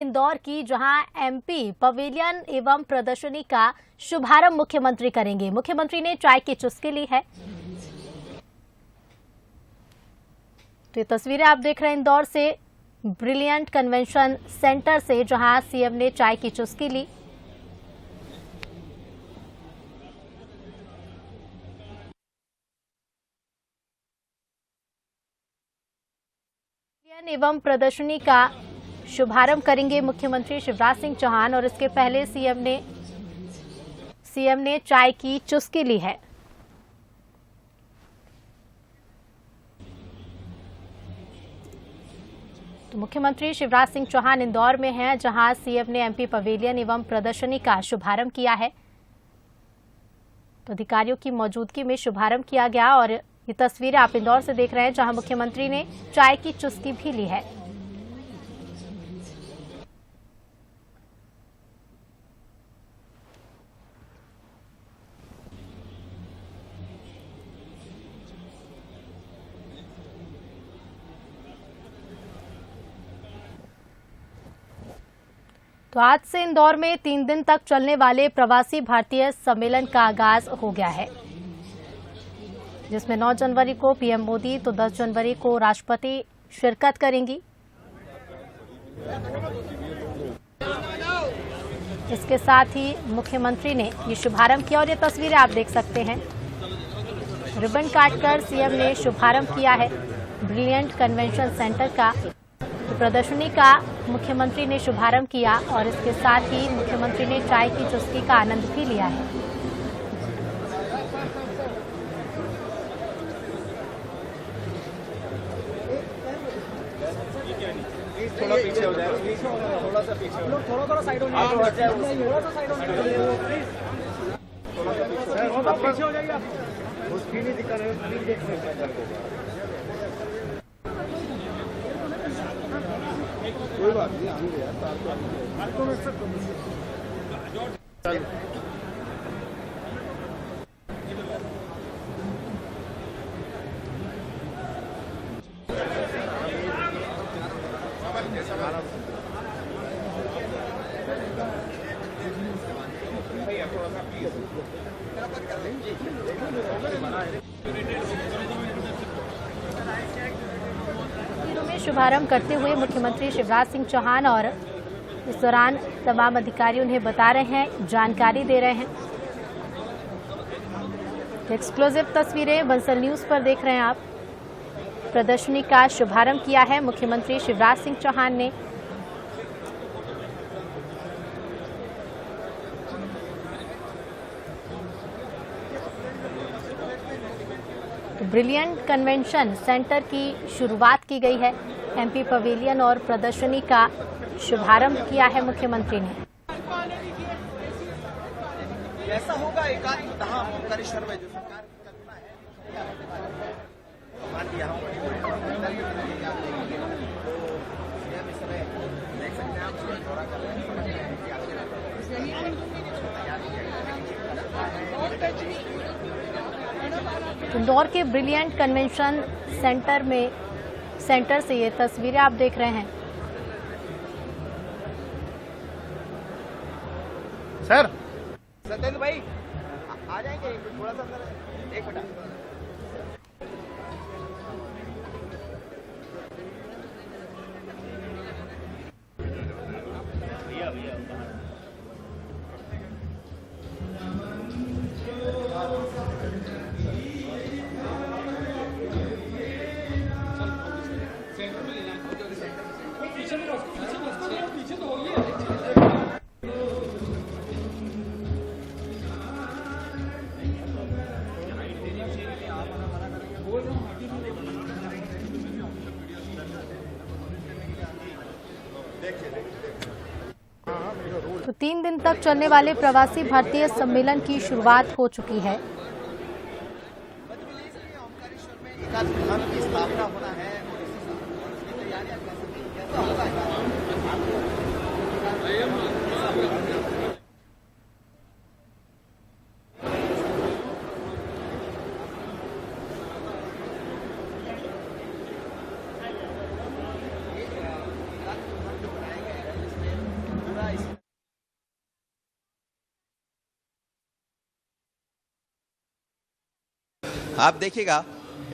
इंदौर की, जहां MP pavilion एवं प्रदर्शनी का शुभारंभ मुख्यमंत्री करेंगे। मुख्यमंत्री ने चाय की चुस्की ली है। तो ये तस्वीरें आप देख रहे हैं इंदौर से ब्रिलियंट कन्वेंशन सेंटर से, जहां सीएम ने चाय की चुस्की ली। एवं प्रदर्शनी का शुभारंभ करेंगे मुख्यमंत्री शिवराज सिंह चौहान, और इसके पहले सीएम ने चाय की चुस्की ली है। तो मुख्यमंत्री शिवराज सिंह चौहान इंदौर में हैं, जहां सीएम ने एमपी पवेलियन एवं प्रदर्शनी का शुभारंभ किया है। तो अधिकारियों की मौजूदगी में शुभारंभ किया गया, और ये तस्वीरें आप इंदौर से देख रहे हैं, जहां मुख्यमंत्री ने चाय की चुस्की भी ली है। तो आज से इंदौर में 3 दिन तक चलने वाले प्रवासी भारतीय सम्मेलन का आगाज हो गया है, जिसमें 9 जनवरी को पीएम मोदी तो 10 जनवरी को राष्ट्रपति शिरकत करेंगी। इसके साथ ही मुख्यमंत्री ने ये शुभारंभ किया, और ये तस्वीरें आप देख सकते हैं। रिबन काटकर सीएम ने शुभारंभ किया है ब्रिलियंट कन्वेंशन सेंटर का। प्रदर्शनी का मुख्यमंत्री ने शुभारंभ किया, और इसके साथ ही मुख्यमंत्री ने चाय की चुस्की का आनंद भी लिया है। थोड़ा पीछे हो जाए, थोड़ा सा पीछे हो, थोड़ा साइड हो जाए, थोड़ा सा साइड हो जाए, थोड़ा पीछे हो जाइए। वो स्क्रीन ही दिखा रहे हो, स्क्रीन देख रहे हैं। कोई बात नहीं, आएंगे यार, आपको में सब शुभारंभ करते हुए मुख्यमंत्री शिवराज सिंह चौहान, और इस दौरान तमाम अधिकारी उन्हें बता रहे हैं, जानकारी दे रहे हैं। एक्सक्लूसिव तस्वीरें बंसल न्यूज पर देख रहे हैं आप। प्रदर्शनी का शुभारंभ किया है मुख्यमंत्री शिवराज सिंह चौहान ने। ब्रिलियंट कन्वेंशन सेंटर की शुरुआत की गई है। एमपी पवेलियन और प्रदर्शनी का शुभारंभ किया है मुख्यमंत्री ने। ऐसा होगा ओंकारेश्वर में जो सरकार की कल्पना है, मान लिया हम इस समय देख सकते हैं, आप दौरा कर रहे हैं। इंदौर के ब्रिलियंट कन्वेंशन सेंटर से ये तस्वीरें आप देख रहे हैं। सर सत्येंद्र भाई आ जाएंगे, थोड़ा सा अंदर, एक मिनट। तो 3 दिन तक चलने वाले प्रवासी भारतीय सम्मेलन की शुरुआत हो चुकी है। ओंकारेश्वर में एकाध भवन की स्थापना होना है, और इसी तैयारियां कैसा होगा। आप देखिएगा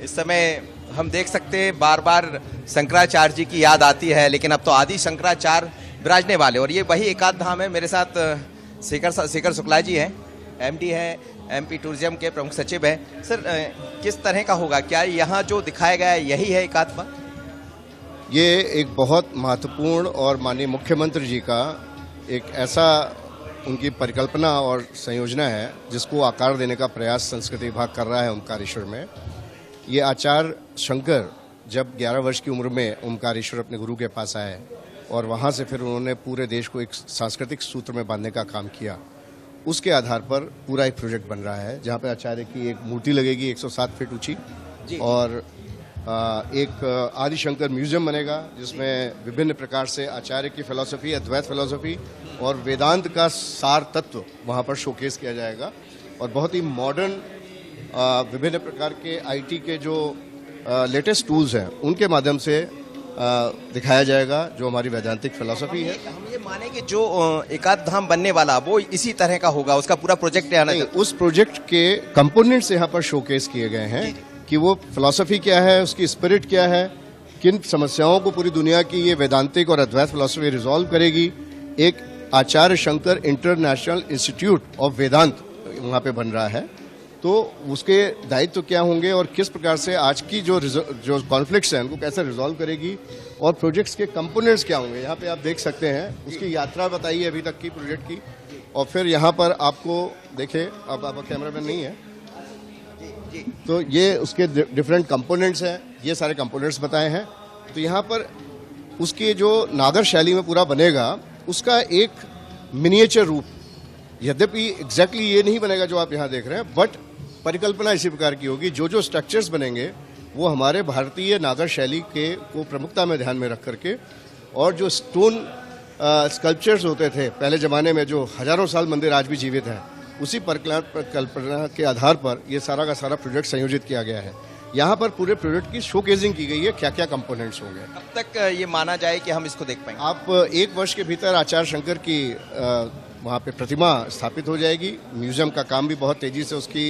इस समय हम देख सकते हैं बार बार शंकराचार्य जी की याद आती है, लेकिन अब तो आदि शंकराचार्य विराजने वाले, और ये वही एकाध धाम है। मेरे साथ शेखर शुक्ला जी हैं, एमडी हैं, एमपी टूरिज्म के प्रमुख सचिव हैं। सर, किस तरह का होगा, क्या यहाँ जो दिखाया गया है यही है एकात्मा? ये एक बहुत महत्वपूर्ण और माननीय मुख्यमंत्री जी का एक ऐसा उनकी परिकल्पना और संयोजना है जिसको आकार देने का प्रयास संस्कृति विभाग कर रहा है ओमकारेश्वर में। ये आचार्य शंकर जब 11 वर्ष की उम्र में ओमकारेश्वर अपने गुरु के पास आए और वहाँ से फिर उन्होंने पूरे देश को एक सांस्कृतिक सूत्र में बांधने का काम किया, उसके आधार पर पूरा एक प्रोजेक्ट बन रहा है जहाँ पे आचार्य की एक मूर्ति लगेगी 107 फीट ऊंची, और एक आदिशंकर म्यूजियम बनेगा जिसमें विभिन्न प्रकार से आचार्य की फिलॉसफी, अद्वैत फिलॉसफी और वेदांत का सार तत्व वहाँ पर शोकेस किया जाएगा। और बहुत ही मॉडर्न विभिन्न प्रकार के आईटी के जो लेटेस्ट टूल्स हैं उनके माध्यम से दिखाया जाएगा जो हमारी वैदांतिक फिलॉसफी है। हम ये माने कि जो एकाध धाम बनने वाला वो इसी तरह का होगा, उसका पूरा प्रोजेक्ट नहीं, उस प्रोजेक्ट के कंपोनेंट्स यहाँ पर शोकेस किए गए हैं कि वो फिलॉसफी क्या है, उसकी स्पिरिट क्या है, किन समस्याओं को पूरी दुनिया की ये वैदांतिक और अद्वैत फिलॉसफी रिजॉल्व करेगी। एक आचार्य शंकर इंटरनेशनल इंस्टीट्यूट ऑफ वेदांत वहाँ पे बन रहा है, तो उसके दायित्व क्या होंगे और किस प्रकार से आज की जो कॉन्फ्लिक्ट्स हैं उनको कैसे रिजॉल्व करेगी, और प्रोजेक्ट्स के कंपोनेंट्स क्या होंगे यहाँ पे आप देख सकते हैं। उसकी यात्रा बताइए अभी तक की प्रोजेक्ट की, और फिर यहाँ पर आपको देखे, अब आपका कैमरामैन नहीं है तो ये उसके डिफरेंट कंपोनेंट्स हैं, ये सारे कंपोनेंट्स बताए हैं। तो यहाँ पर उसके जो नागर शैली में पूरा बनेगा उसका एक मिनिएचर रूप, यद्यपि एग्जैक्टली ये नहीं बनेगा जो आप यहाँ देख रहे हैं, बट परिकल्पना इसी प्रकार की होगी। जो जो स्ट्रक्चर्स बनेंगे वो हमारे भारतीय नागर शैली के को प्रमुखता में ध्यान में रख करके, और जो स्टोन स्कल्पचर्स होते थे पहले ज़माने में जो हजारों साल मंदिर आज भी जीवित हैं, उसी परिकल्पना के आधार पर ये सारा का सारा प्रोजेक्ट संयोजित किया गया है। यहाँ पर पूरे प्रोजेक्ट की शोकेसिंग की गई है, क्या क्या कंपोनेंट्स होंगे। कब तक ये माना जाए कि हम इसको देख पाएंगे? आप 1 वर्ष के भीतर आचार्य शंकर की वहाँ पे प्रतिमा स्थापित हो जाएगी। म्यूजियम का काम भी बहुत तेजी से उसकी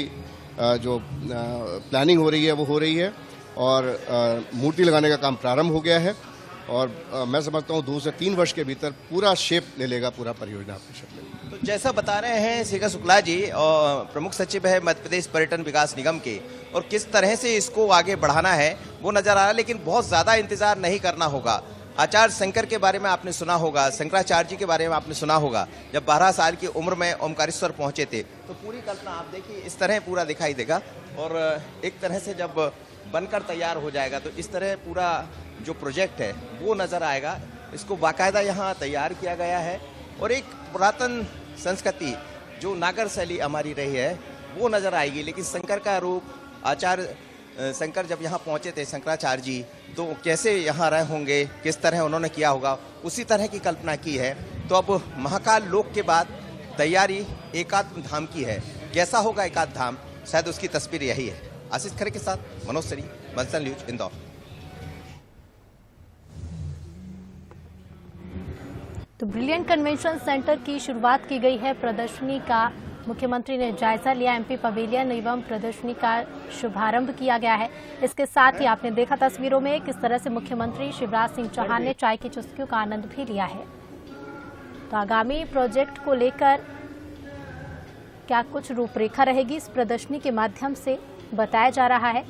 जो प्लानिंग हो रही है वो हो रही है, और मूर्ति लगाने का काम प्रारंभ हो गया है, और मैं समझता हूँ 2 से 3 वर्ष के भीतर पूरा शेप ले लेगा पूरा परियोजना परिषद में। तो जैसा बता रहे हैं शेखर शुक्ला जी, और प्रमुख सचिव है मध्य प्रदेश पर्यटन विकास निगम के, और किस तरह से इसको आगे बढ़ाना है वो नजर आ रहा है, लेकिन बहुत ज्यादा इंतजार नहीं करना होगा। आचार्य शंकर के बारे में आपने सुना होगा, शंकराचार्य जी के बारे में आपने सुना होगा, जब 12 साल की उम्र में ओमकारेश्वर पहुंचे थे, तो पूरी कल्पना आप देखिए इस तरह पूरा दिखाई देगा, और एक तरह से जब बनकर तैयार हो जाएगा तो इस तरह पूरा जो प्रोजेक्ट है वो नजर आएगा। इसको बाकायदा यहाँ तैयार किया गया है, और एक पुरातन संस्कृति जो नागर शैली हमारी रही है वो नजर आएगी। लेकिन शंकर का रूप, आचार्य शंकर जब यहाँ पहुँचे थे शंकराचार्य जी, तो कैसे यहाँ रहे होंगे, किस तरह उन्होंने किया होगा, उसी तरह की कल्पना की है। तो अब महाकाल लोक के बाद तैयारी एकात्म धाम की है। कैसा होगा एकात्म धाम, शायद उसकी तस्वीर यही है। आशीष खरे के साथ मनोज सरी, बंसल न्यूज, इंदौर। तो ब्रिलियंट कन्वेंशन सेंटर की शुरुआत की गई है। प्रदर्शनी का मुख्यमंत्री ने जायजा लिया। एमपी पवेलियन एवं प्रदर्शनी का शुभारंभ किया गया है। इसके साथ ही आपने देखा तस्वीरों में किस तरह से मुख्यमंत्री शिवराज सिंह चौहान ने चाय की चुस्कियों का आनंद भी लिया है। तो आगामी प्रोजेक्ट को लेकर क्या कुछ रूपरेखा रहेगी, इस प्रदर्शनी के माध्यम से बताया जा रहा है।